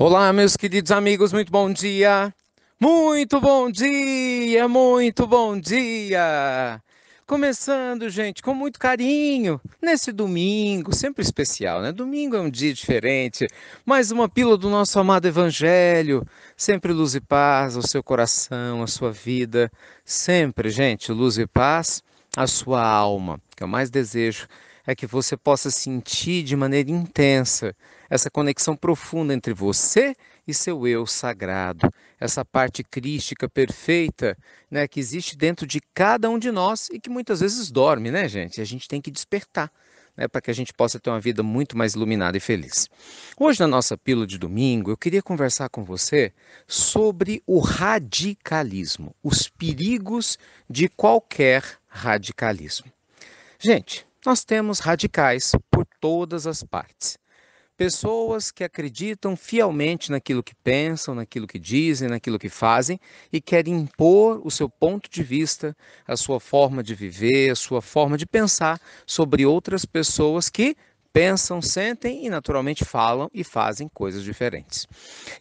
Olá, meus queridos amigos, muito bom dia! Muito bom dia! Muito bom dia! Começando, gente, com muito carinho, nesse domingo, sempre especial, né? Domingo é um dia diferente, mais uma pílula do nosso amado Evangelho, sempre luz e paz ao seu coração, à sua vida, sempre, gente, luz e paz à sua alma. O que eu mais desejo é que você possa sentir de maneira intensa essa conexão profunda entre você e seu eu sagrado, essa parte crística perfeita, né, que existe dentro de cada um de nós e que muitas vezes dorme, né, gente? E a gente tem que despertar, né, para que a gente possa ter uma vida muito mais iluminada e feliz. Hoje, na nossa pílula de domingo, eu queria conversar com você sobre o radicalismo, os perigos de qualquer radicalismo. Gente, nós temos radicais por todas as partes. Pessoas que acreditam fielmente naquilo que pensam, naquilo que dizem, naquilo que fazem e querem impor o seu ponto de vista, a sua forma de viver, a sua forma de pensar sobre outras pessoas que pensam, sentem e naturalmente falam e fazem coisas diferentes.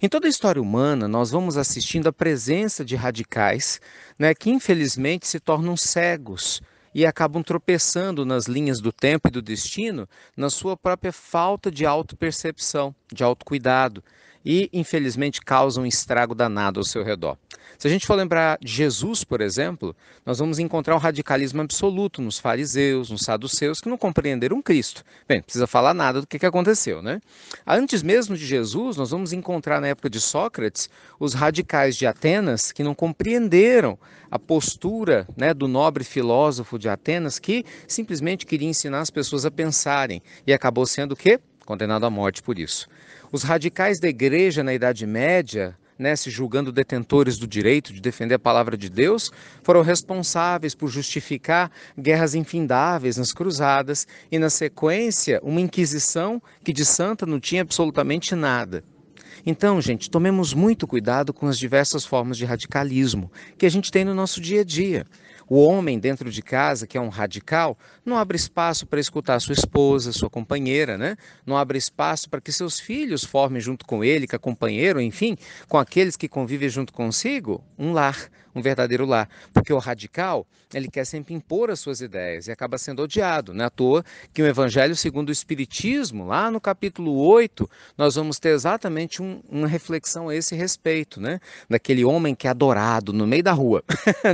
Em toda a história humana, nós vamos assistindo à presença de radicais, né, que infelizmente se tornam cegos e acabam tropeçando nas linhas do tempo e do destino na sua própria falta de autopercepção, de autocuidado e, infelizmente, causam um estrago danado ao seu redor. Se a gente for lembrar de Jesus, por exemplo, nós vamos encontrar um radicalismo absoluto nos fariseus, nos saduceus, que não compreenderam Cristo. Bem, não precisa falar nada do que aconteceu, né? Antes mesmo de Jesus, nós vamos encontrar na época de Sócrates os radicais de Atenas que não compreenderam a postura, né, do nobre filósofo de Atenas que simplesmente queria ensinar as pessoas a pensarem e acabou sendo o quê? Condenado à morte por isso. Os radicais da igreja na Idade Média, né, se julgando detentores do direito de defender a palavra de Deus, foram responsáveis por justificar guerras infindáveis nas cruzadas e, na sequência, uma inquisição que de santa não tinha absolutamente nada. Então, gente, tomemos muito cuidado com as diversas formas de radicalismo que a gente tem no nosso dia a dia. O homem dentro de casa, que é um radical, não abre espaço para escutar sua esposa, sua companheira, né? Não abre espaço para que seus filhos formem junto com ele, com a companheira, enfim, com aqueles que convivem junto consigo, um lar, um verdadeiro lar. Porque o radical, ele quer sempre impor as suas ideias e acaba sendo odiado. Não é à toa que o Evangelho segundo o Espiritismo, lá no capítulo 8, nós vamos ter exatamente uma reflexão a esse respeito, né? Daquele homem que é adorado no meio da rua,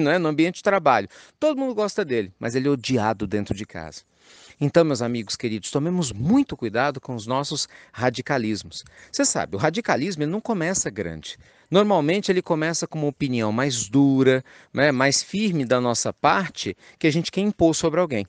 não é? No ambiente de trabalho. Todo mundo gosta dele, mas ele é odiado dentro de casa. Então, meus amigos queridos, tomemos muito cuidado com os nossos radicalismos. Você sabe, o radicalismo ele não começa grande. Normalmente ele começa com uma opinião mais dura, né, mais firme da nossa parte, que a gente quer impor sobre alguém.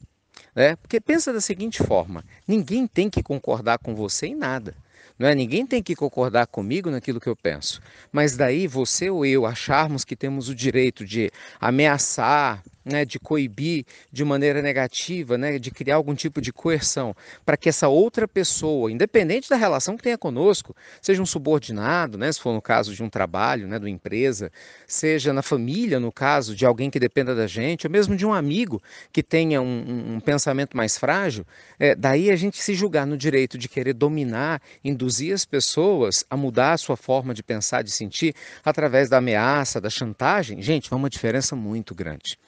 Né? Porque pensa da seguinte forma: ninguém tem que concordar com você em nada. Não é? Ninguém tem que concordar comigo naquilo que eu penso. Mas daí você ou eu acharmos que temos o direito de ameaçar, né, de coibir de maneira negativa, né, de criar algum tipo de coerção para que essa outra pessoa, independente da relação que tenha conosco, seja um subordinado, né, se for no caso de um trabalho, né, de uma empresa, seja na família, no caso de alguém que dependa da gente, ou mesmo de um amigo que tenha um pensamento mais frágil, daí a gente se julgar no direito de querer dominar, induzir as pessoas a mudar a sua forma de pensar, de sentir, através da ameaça, da chantagem, gente, é uma diferença muito grande.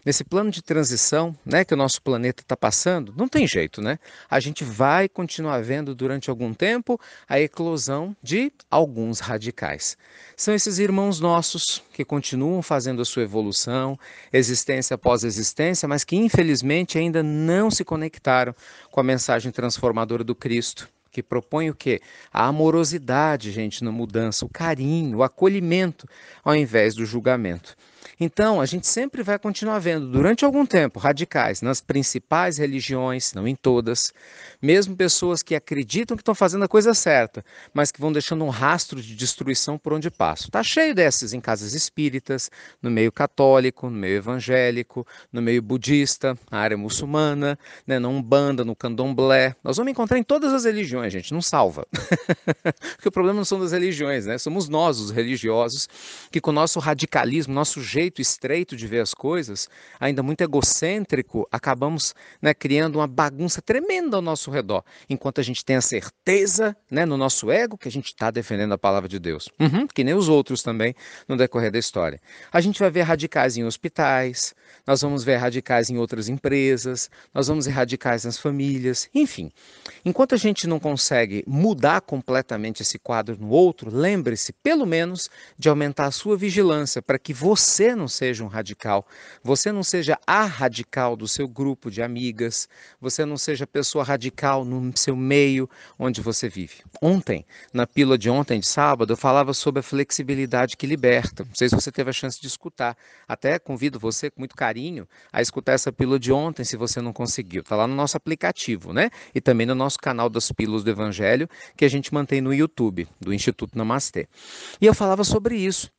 Nesse plano de transição, né, que o nosso planeta está passando, não tem jeito, né? A gente vai continuar vendo durante algum tempo a eclosão de alguns radicais. São esses irmãos nossos que continuam fazendo a sua evolução, existência após existência, mas que infelizmente ainda não se conectaram com a mensagem transformadora do Cristo, que propõe o quê? A amorosidade, gente, na mudança, o carinho, o acolhimento, ao invés do julgamento. Então, a gente sempre vai continuar vendo, durante algum tempo, radicais nas principais religiões, não em todas, mesmo pessoas que acreditam que estão fazendo a coisa certa, mas que vão deixando um rastro de destruição por onde passam. Está cheio desses em casas espíritas, no meio católico, no meio evangélico, no meio budista, na área muçulmana, né, na Umbanda, no Candomblé. Nós vamos encontrar em todas as religiões, gente, não salva. Porque o problema não são das religiões, né? Somos nós, os religiosos, que com o nosso radicalismo, nosso jeito jeito estreito de ver as coisas, ainda muito egocêntrico, acabamos, né, criando uma bagunça tremenda ao nosso redor, enquanto a gente tem a certeza, né, no nosso ego que a gente está defendendo a palavra de Deus. Que nem os outros também no decorrer da história. A gente vai ver radicais em hospitais, nós vamos ver radicais em outras empresas, nós vamos ver radicais nas famílias, enfim. Enquanto a gente não consegue mudar completamente esse quadro no outro, lembre-se, pelo menos, de aumentar a sua vigilância para que você não seja um radical, você não seja a radical do seu grupo de amigas, você não seja a pessoa radical no seu meio onde você vive. Ontem, na pílula de ontem, de sábado, eu falava sobre a flexibilidade que liberta. Não sei se você teve a chance de escutar. Até convido você, com muito carinho, a escutar essa pílula de ontem, se você não conseguiu. Está lá no nosso aplicativo, né? E também no nosso canal das Pílulas do Evangelho, que a gente mantém no YouTube, do Instituto Namastê. E eu falava sobre isso.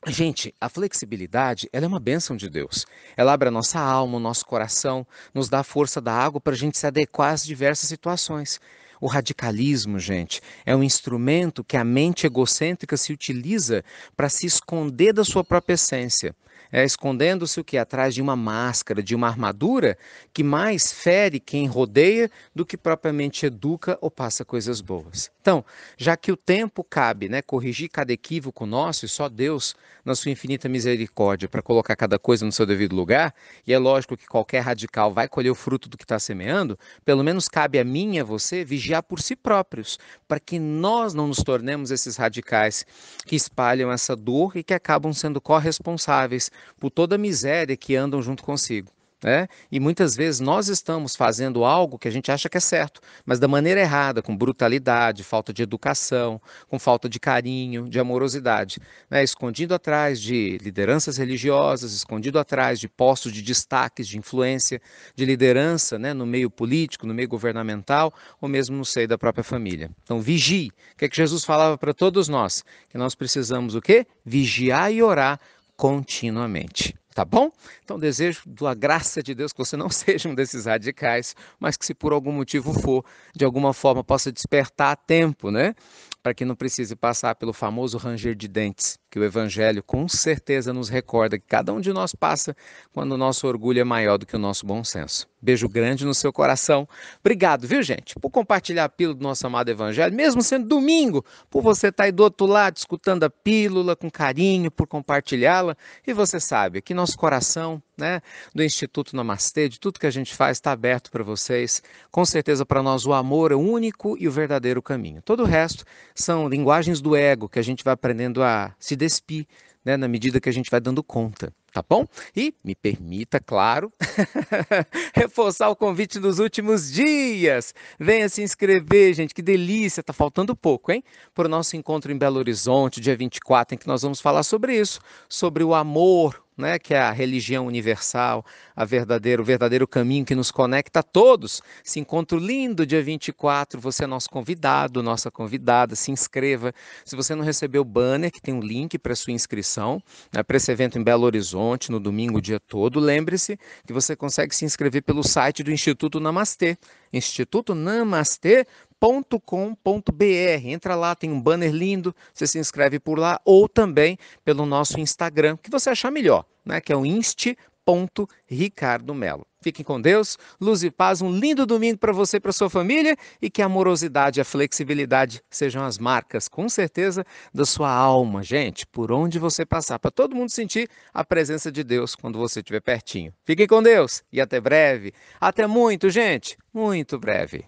Gente, a flexibilidade, ela é uma bênção de Deus. Ela abre a nossa alma, o nosso coração, nos dá a força da água para a gente se adequar às diversas situações. O radicalismo, gente, é um instrumento que a mente egocêntrica se utiliza para se esconder da sua própria essência. Escondendo-se o que? Atrás de uma máscara, de uma armadura que mais fere quem rodeia do que propriamente educa ou passa coisas boas. Então, já que o tempo cabe, né, corrigir cada equívoco nosso e só Deus, na sua infinita misericórdia, para colocar cada coisa no seu devido lugar, e é lógico que qualquer radical vai colher o fruto do que está semeando, pelo menos cabe a mim e a você vigiar por si próprios, para que nós não nos tornemos esses radicais que espalham essa dor e que acabam sendo corresponsáveis por toda a miséria que andam junto consigo. E muitas vezes nós estamos fazendo algo que a gente acha que é certo, mas da maneira errada, com brutalidade, falta de educação, com falta de carinho, de amorosidade, escondido atrás de lideranças religiosas, escondido atrás de postos de destaques, de influência, de liderança, no meio político, no meio governamental, ou mesmo no seio da própria família. Então vigie. O que é que Jesus falava para todos nós? Que nós precisamos o quê? Vigiar e orar continuamente. Tá bom? Então desejo da graça de Deus que você não seja um desses radicais, mas que se por algum motivo for, de alguma forma possa despertar a tempo, para que não precise passar pelo famoso ranger de dentes, que o Evangelho com certeza nos recorda que cada um de nós passa quando o nosso orgulho é maior do que o nosso bom senso. Beijo grande no seu coração. Obrigado, viu, gente, por compartilhar a pílula do nosso amado Evangelho, mesmo sendo domingo, por você estar aí do outro lado, escutando a pílula com carinho, por compartilhá-la. E você sabe que nosso coração, do Instituto Namastê, de tudo que a gente faz, está aberto para vocês. Com certeza, para nós, o amor é o único e o verdadeiro caminho. Todo o resto são linguagens do ego que a gente vai aprendendo a se despir, na medida que a gente vai dando conta. Tá bom? E me permita, claro, reforçar o convite dos últimos dias. Venha se inscrever, gente, que delícia, tá faltando pouco, hein? Para o nosso encontro em Belo Horizonte, dia 24, em que nós vamos falar sobre isso, sobre o amor, que é a religião universal, o verdadeiro caminho que nos conecta a todos. Esse encontro lindo, dia 24, você é nosso convidado, nossa convidada, se inscreva. Se você não recebeu o banner, que tem um link para sua inscrição, para esse evento em Belo Horizonte, no domingo o dia todo, lembre-se que você consegue se inscrever pelo site do Instituto Namastê, institutonamastê.com.br. Entra lá, tem um banner lindo, você se inscreve por lá, ou também pelo nosso Instagram, que você achar melhor, que é o insti.ricardomelo. Fiquem com Deus, luz e paz, um lindo domingo para você e para sua família, e que a amorosidade e a flexibilidade sejam as marcas, com certeza, da sua alma, gente, por onde você passar, para todo mundo sentir a presença de Deus quando você estiver pertinho. Fiquem com Deus e até breve. Até muito, gente, muito breve.